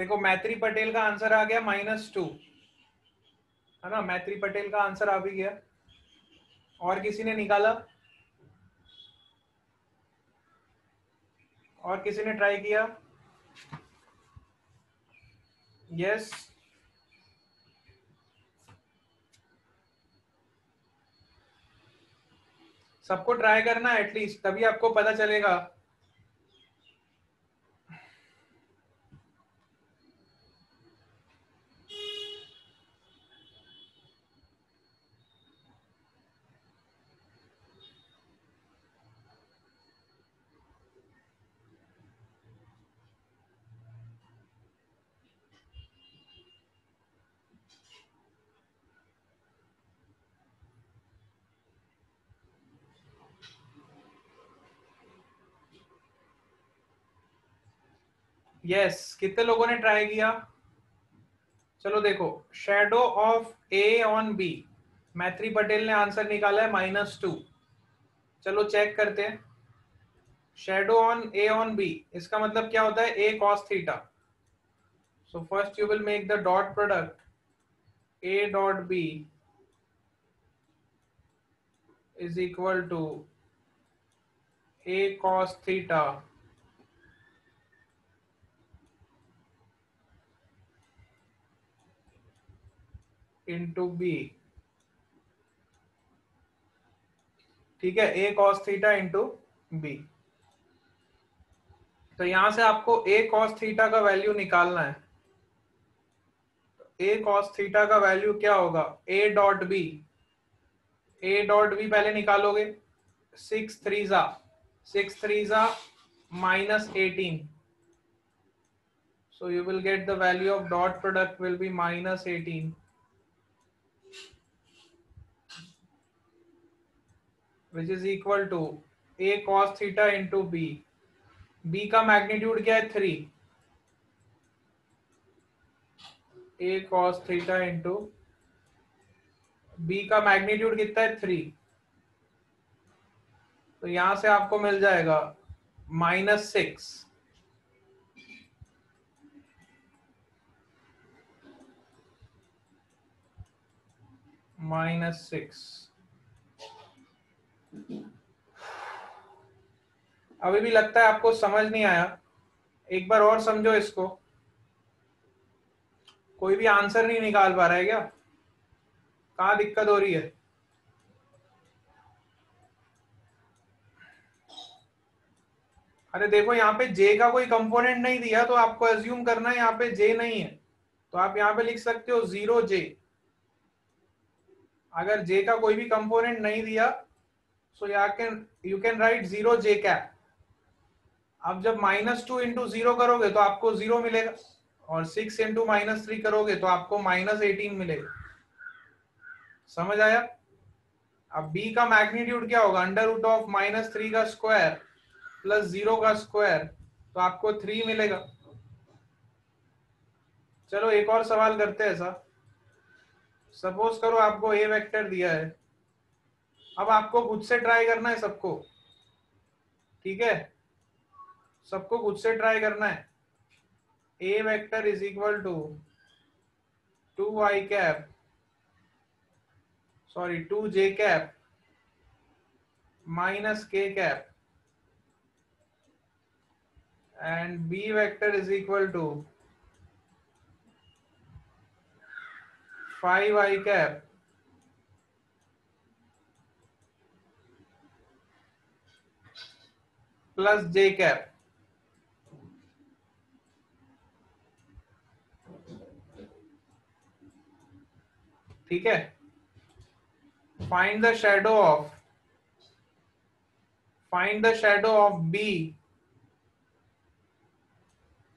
देखो मैत्री पटेल का आंसर आ गया -2, है ना। मैत्री पटेल का आंसर आ भी गया। और किसी ने निकाला? और किसी ने ट्राई किया? यस, सबको ट्राई करना एटलीस्ट, तभी आपको पता चलेगा। यस, कितने लोगों ने ट्राई किया? चलो देखो, shadow of A on B, Maitri Patel ने आंसर निकाला है -2। चलो चेक करते हैं। Shadow on a on b, इसका मतलब क्या होता है? A cos theta. So first you will make the dot product a dot b is equal to a cos theta into b. ठीक है, a cos theta into b. तो यहां से आपको ए कॉस थीटा का वैल्यू निकालना है। A cos theta का वैल्यू क्या होगा? A dot b, a dot b पहले निकालोगे। 6 3 -18, so you will get the value of dot product will be -18, which is equal to a cos theta into b। b का magnitude क्या है? 3। a cos theta into b का magnitude कितना है? 3। तो यहां से आपको मिल जाएगा -6। -6। अभी भी लगता है आपको समझ नहीं आया? एक बार और समझो इसको। कोई भी आंसर नहीं निकाल पा रहा है क्या? कहाँ दिक्कत हो रही है? अरे देखो, यहाँ पे j का कोई कंपोनेंट नहीं दिया, तो आपको एज्यूम करना है यहाँ पे j नहीं है। तो आप यहाँ पे लिख सकते हो 0j। अगर j का कोई भी कंपोनेंट नहीं दिया, so you can write 0j cap. अब जब -2 इंटू 0 करोगे तो आपको 0 मिलेगा, और 6 इंटू -3 करोगे तो आपको -18 मिलेगा। समझ आया? अब b का मैग्नीट्यूड क्या होगा? √−3 का स्क्वायर प्लस 0 का स्क्वायर, तो आपको 3 मिलेगा। चलो एक और सवाल करते हैं ऐसा। सपोज करो आपको ए वेक्टर दिया है। अब आपको खुद से ट्राई करना है सबको, ठीक है? सबको खुद से ट्राई करना है। A vector is equal to 2i cap, sorry 2j cap -k cap, and b vector is equal to 5i cap plus j cap. ठीक है? Find the shadow of b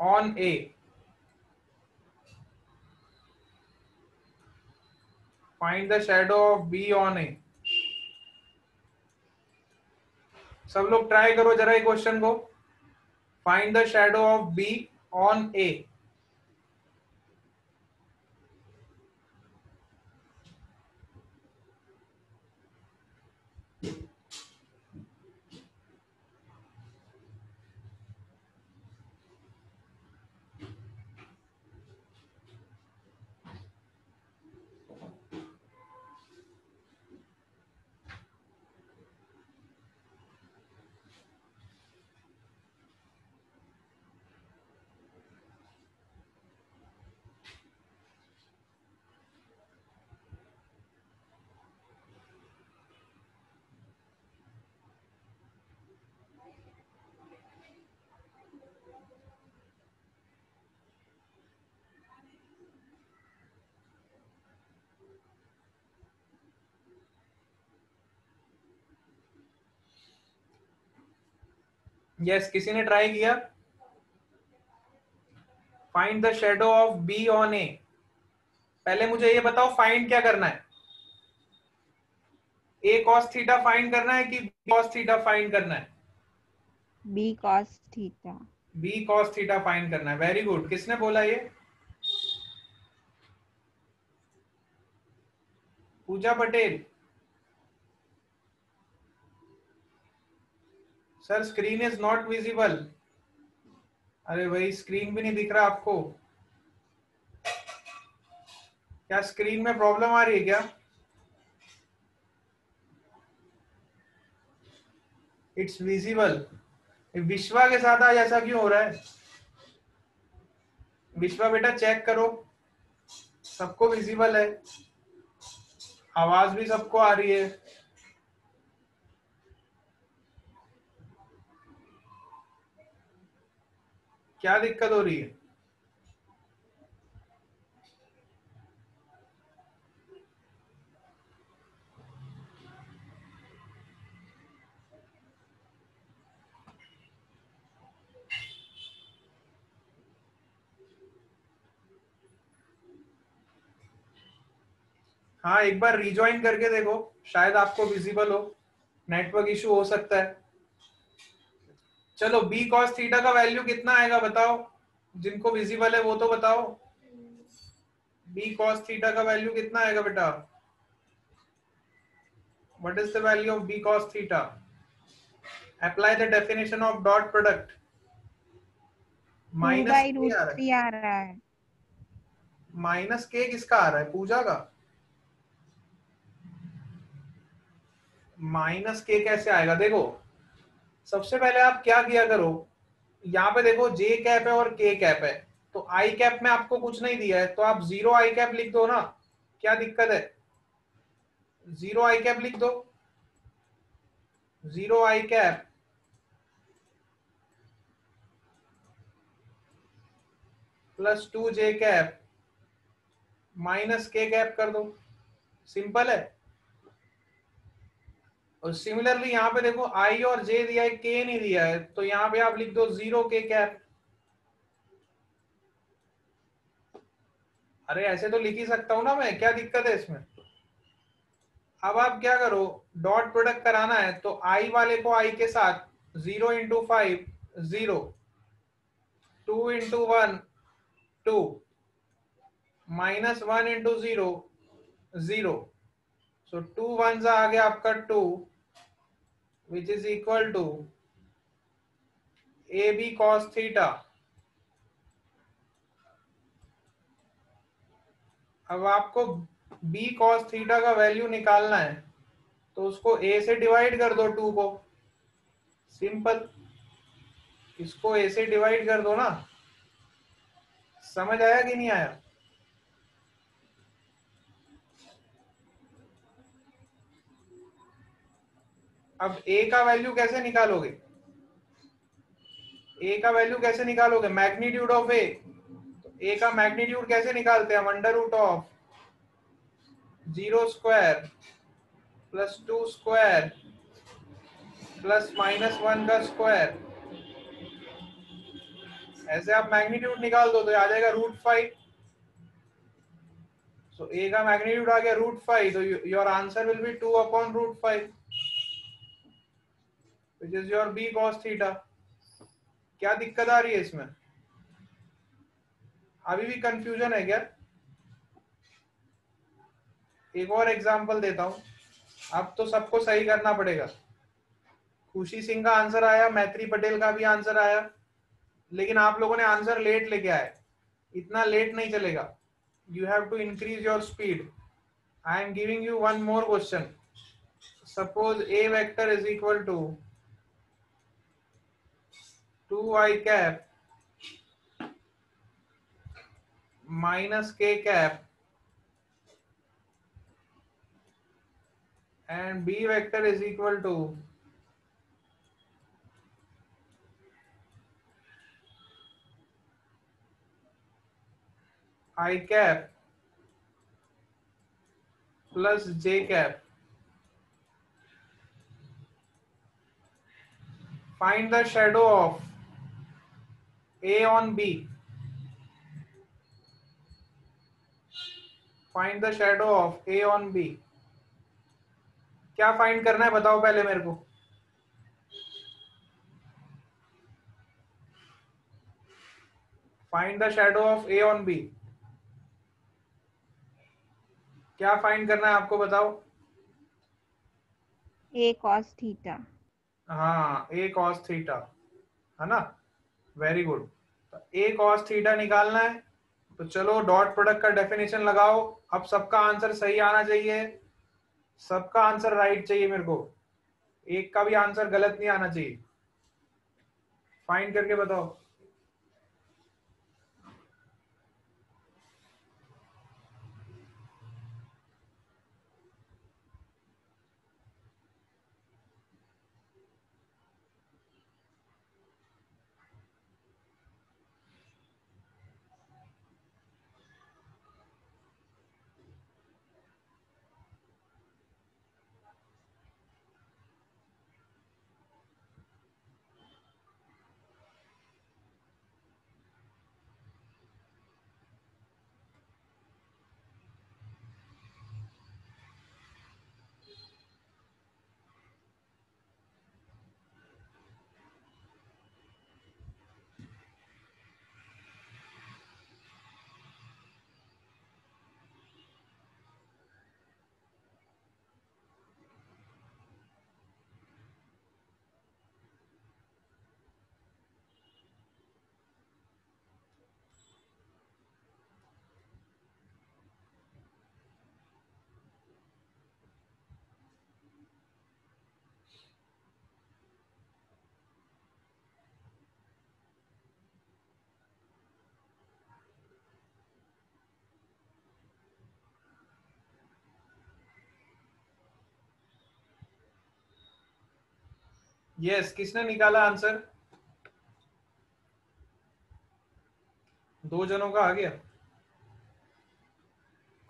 on a। Find the shadow of b on a। सब लोग try करो जरा ये question को। Find the shadow of b on a। Yes, किसी ने ट्राई किया? Find the shadow of b on ए। पहले मुझे ये बताओ फाइंड क्या करना है? ए कॉस थीटा फाइंड करना है कि बी कॉस थीटा फाइंड करना है? B cos theta. B cos theta find करना है। Very good. किसने बोला ये? Pooja Patel. Sir screen is not visible. अरे भाई स्क्रीन भी नहीं दिख रहा आपको? क्या स्क्रीन में प्रॉब्लम आ रही है क्या? It's visible. विश्वा के साथ आज ऐसा क्यों हो रहा है? विश्वा बेटा चेक करो, सबको विजिबल है, आवाज भी सबको आ रही है। क्या दिक्कत हो रही है? हाँ, एक बार रिज्वाइन करके देखो, शायद आपको विजिबल हो। नेटवर्क इशू हो सकता है। चलो बी कॉस थीटा का वैल्यू कितना आएगा बताओ, जिनको विजिबल है वो तो बताओ। बी कॉस थीटा का वैल्यू कितना आएगा बेटा? What is the value of B cos theta? Apply the definition of dot product. 2 minus by के रूट आ रहा है। 3 आ रहा है। माइनस के किसका आ रहा है? पूजा का। माइनस के कैसे आएगा? देखो, सबसे पहले आप क्या किया करो, यहाँ पे देखो जे कैप है और के कैप है, तो आई कैप में आपको कुछ नहीं दिया है, तो आप जीरो आई कैप लिख दो ना। क्या दिक्कत है? जीरो आई कैप लिख दो। जीरो आई कैप प्लस 2 जे कैप माइनस के कैप कर दो। सिंपल है। और सिमिलरली यहाँ पे देखो आई और जे दिया है, के नहीं दिया है, तो यहाँ पे आप लिख दो जीरो के कैप। अरे ऐसे तो लिख ही सकता हूं ना मैं, क्या दिक्कत है इसमें? अब आप क्या करो, डॉट प्रोडक्ट कराना है तो आई वाले को आई के साथ 0 × 5 0, 2 × 1 2, -1 × 0 0। सो 2 1s आ गया आपका 2, which is equal to A B cos theta. अब आपको बी कॉस थीटा का वैल्यू निकालना है, तो उसको ए से डिवाइड कर दो 2 को। सिंपल, इसको ए से डिवाइड कर दो ना। समझ आया कि नहीं आया? अब ए का वैल्यू कैसे निकालोगे? ए का वैल्यू कैसे निकालोगे? Magnitude of A. तो ए का मैग्नीट्यूड कैसे निकालते हैं हम? Under root of 0² plus 2² plus -1 का स्क्वायर। ऐसे आप मैग्नीट्यूड निकाल दो तो आ जाएगा √5। सो ए का मैग्नीट्यूड आ गया √5, तो your answer will be 2/√5, which is your B cos theta. क्या दिक्कत आ रही है इसमें? अभी भी कंफ्यूजन है क्या? एक और एग्जांपल देता हूं, अब तो सबको सही करना पड़ेगा। खुशी सिंह का आंसर आया, मैत्री पटेल का भी आंसर आया, लेकिन आप लोगों ने आंसर लेट लेके आए। इतना लेट नहीं चलेगा, you have to increase your speed. I am giving you one more question. Suppose A vector is equal to 2i cap minus K cap and b vector is equal to I cap plus j cap। Find the shadow of A on B, find the shadow of A on B. क्या find करना है बताओ पहले मेरे को। Find the shadow of A on B, क्या find करना है आपको बताओ। A cos theta. हाँ, ए कॉस थीटा, है ना, very good. A cos theta निकालना है, तो चलो डॉट प्रोडक्ट का डेफिनेशन लगाओ। अब सबका आंसर सही आना चाहिए, सबका आंसर राइट चाहिए मेरे को, एक का भी आंसर गलत नहीं आना चाहिए। फाइंड करके बताओ। यस, किसने निकाला आंसर? दो जनों का आ गया।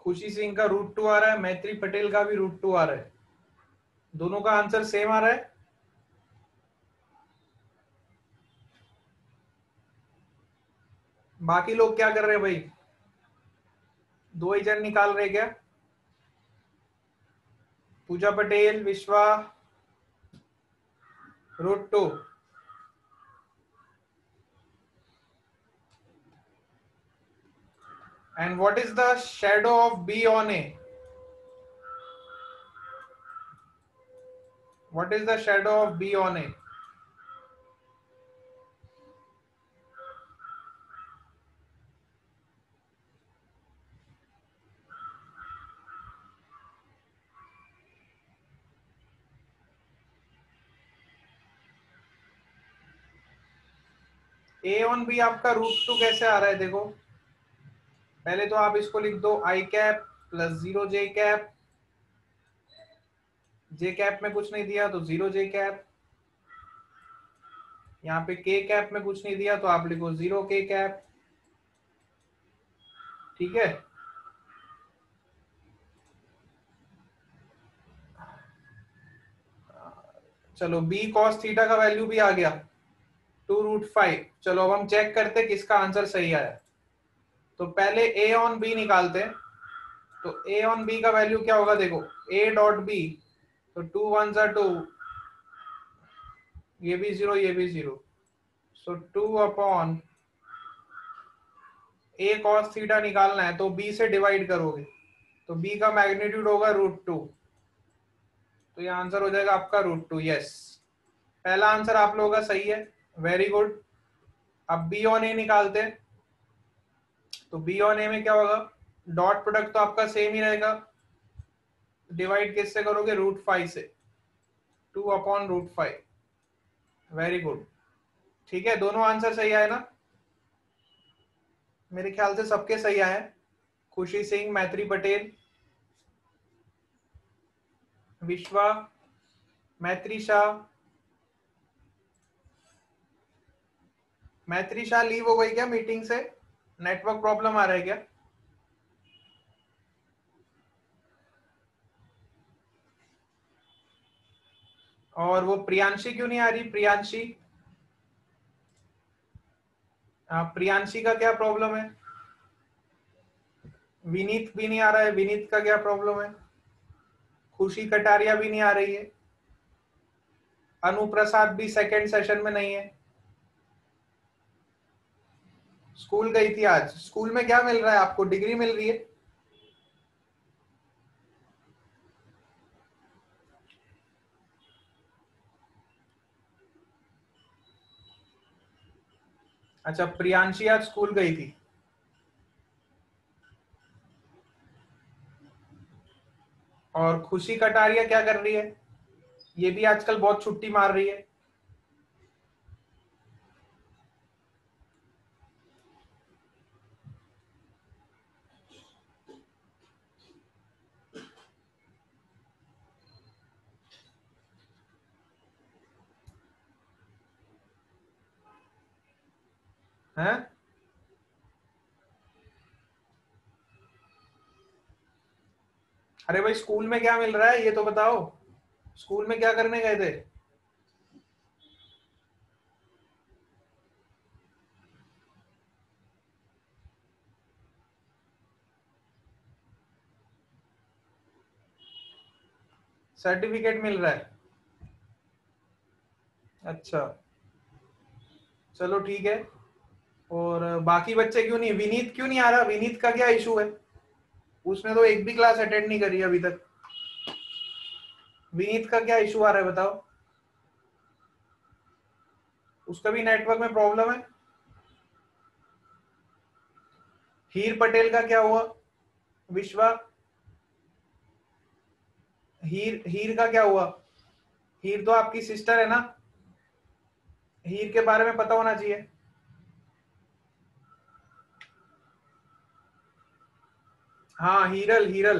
खुशी सिंह का √2 आ रहा है, मैत्री पटेल का भी √2 आ रहा है, दोनों का आंसर सेम आ रहा है। बाकी लोग क्या कर रहे हैं भाई, दो ही जन निकाल रहे क्या? पूजा पटेल, विश्वा, √2। And what is the shadow of B on A? What is the shadow of B on A? A on B आपका √2 कैसे आ रहा है देखो। पहले तो आप इसको लिख दो I cap plus 0 J cap, J cap में कुछ नहीं दिया तो 0 J कैप, यहाँ पे K कैप में कुछ नहीं दिया तो आप लिखो 0 K कैप, ठीक है। चलो B cos थीटा का वैल्यू भी आ गया 2√5। चलो अब हम चेक करते किसका आंसर सही आया। तो पहले A on B निकालते हैं, तो A on B का वैल्यू क्या होगा देखो, A डॉट B, तो 2 1 2, ये भी 0 ये भी 0, सो 2 अपॉन A cos थीटा निकालना है तो B से डिवाइड करोगे, तो B का मैग्नीट्यूड होगा √2, तो ये आंसर हो जाएगा आपका √2। यस, पहला आंसर आप लोगों का सही है, वेरी गुड। अब B on A निकालते हैं, तो B on A में क्या होगा, डॉट प्रोडक्ट तो आपका सेम ही रहेगा, डिवाइड किससे करोगे, √5 से, 2 अपॉन √5, वेरी गुड। ठीक है, दोनों आंसर सही आए ना, मेरे ख्याल से सबके सही आए। खुशी सिंह, मैत्री पटेल, विश्वा, मैत्री शाह। मैत्री शाह लीव हो गई क्या मीटिंग से, नेटवर्क प्रॉब्लम आ रहा है क्या? और वो प्रियांशी क्यों नहीं आ रही, प्रियांशी? हाँ, प्रियांशी का क्या प्रॉब्लम है? विनीत भी नहीं आ रहा है, विनीत का क्या प्रॉब्लम है? खुशी कटारिया भी नहीं आ रही है, अनुप्रसाद भी सेकंड सेशन में नहीं है। स्कूल गई थी आज, स्कूल में क्या मिल रहा है आपको? डिग्री मिल रही है? अच्छा, प्रियांशी आज स्कूल गई थी। और खुशी कटारिया क्या कर रही है? ये भी आजकल बहुत छुट्टी मार रही है। हैं? अरे भाई, स्कूल में क्या मिल रहा है ये तो बताओ। स्कूल में क्या करने गए थे? सर्टिफिकेट मिल रहा है? अच्छा, चलो ठीक है। और बाकी बच्चे क्यों नहीं? विनीत क्यों नहीं आ रहा? विनीत का क्या इशू है? उसने तो एक भी क्लास अटेंड नहीं करी अभी तक। विनीत का क्या इशू आ रहा है बताओ। उसका भी नेटवर्क में प्रॉब्लम है। हीर पटेल का क्या हुआ? विश्वा, हीर हीर का क्या हुआ? हीर तो आपकी सिस्टर है ना, हीर के बारे में पता होना चाहिए। हाँ, हीरल हीरल,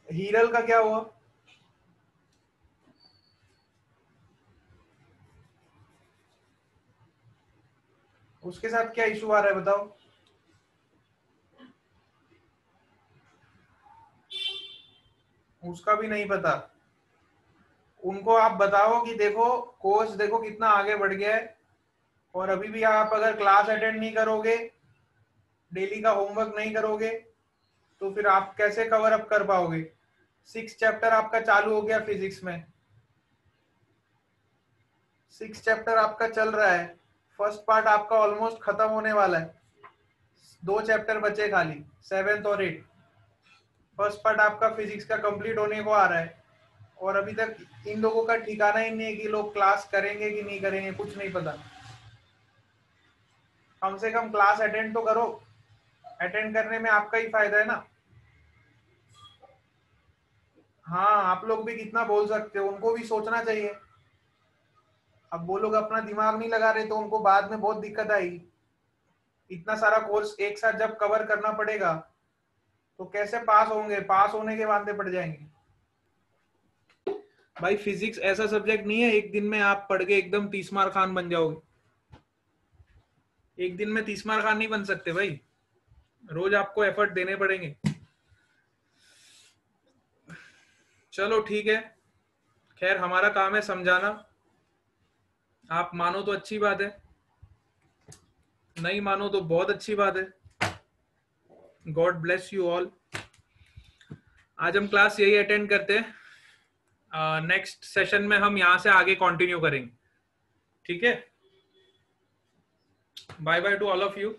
हीरल का क्या हुआ? उसके साथ क्या इशू आ रहा है बताओ। उसका भी नहीं पता। उनको आप बताओ कि देखो, कोर्स देखो कितना आगे बढ़ गया है, और अभी भी आप अगर क्लास अटेंड नहीं करोगे, डेली का होमवर्क नहीं करोगे, तो फिर आप कैसे कवर अप कर पाओगे? 6 चैप्टर आपका चालू हो गया फिजिक्स में, 6 चैप्टर आपका चल रहा है। फर्स्ट पार्ट आपका ऑलमोस्ट खत्म होने वाला है, 2 चैप्टर बचे खाली, 7th और 8th। फर्स्ट पार्ट आपका फिजिक्स का कंप्लीट होने को आ रहा है, और अभी तक इन लोगों का ठिकाना ही नहीं है कि लोग क्लास करेंगे कि नहीं करेंगे, कुछ नहीं पता। कम से कम क्लास अटेंड तो करो, अटेंड करने में आपका ही फायदा है ना। हाँ, आप लोग भी कितना बोल सकते हो, उनको भी सोचना चाहिए। अब वो लोग अपना दिमाग नहीं लगा रहे तो उनको बाद में बहुत दिक्कत आएगी। इतना सारा कोर्स एक साथ जब कवर करना पड़ेगा तो कैसे पास होंगे? पास होने के वादे पड़ जाएंगे। भाई, फिजिक्स ऐसा सब्जेक्ट नहीं है एक दिन में आप पढ़ के एकदम तीसमार खान बन जाओगे। एक दिन में तीसमार खान नहीं बन सकते भाई, रोज आपको एफर्ट देने पड़ेंगे। चलो ठीक है, खैर हमारा काम है समझाना। आप मानो तो अच्छी बात है, नहीं मानो तो बहुत अच्छी बात है। God bless you all. आज हम क्लास यही अटेंड करते हैं, नेक्स्ट सेशन में हम यहां से आगे कंटिन्यू करेंगे। ठीक है, bye bye to all of you.